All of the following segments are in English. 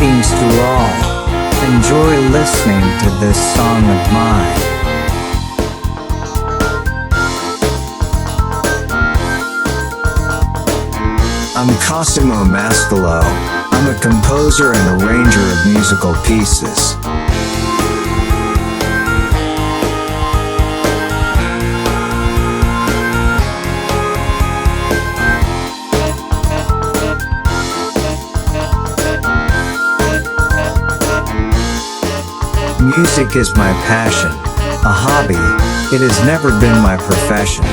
Greetings to all. Enjoy listening to this song of mine. I'm Cosimo Mascolo. I'm a composer and arranger of musical pieces. Music is my passion, a hobby. It has never been my profession.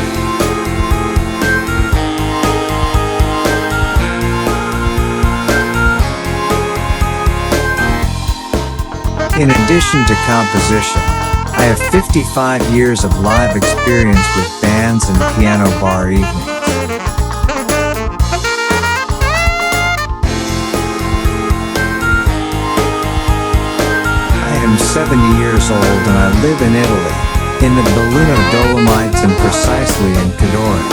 In addition to composition, I have 55 years of live experience with bands and piano bar evenings. I am 70 years old and I live in Italy, in the Dolomites and precisely in Cadore.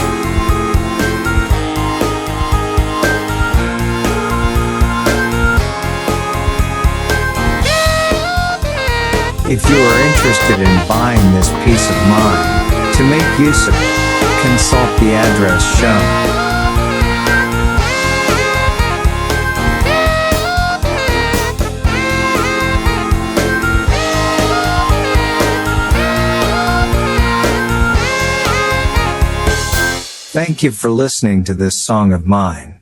If you are interested in buying this piece of mine, to make use of it, consult the address shown. Thank you for listening to this song of mine.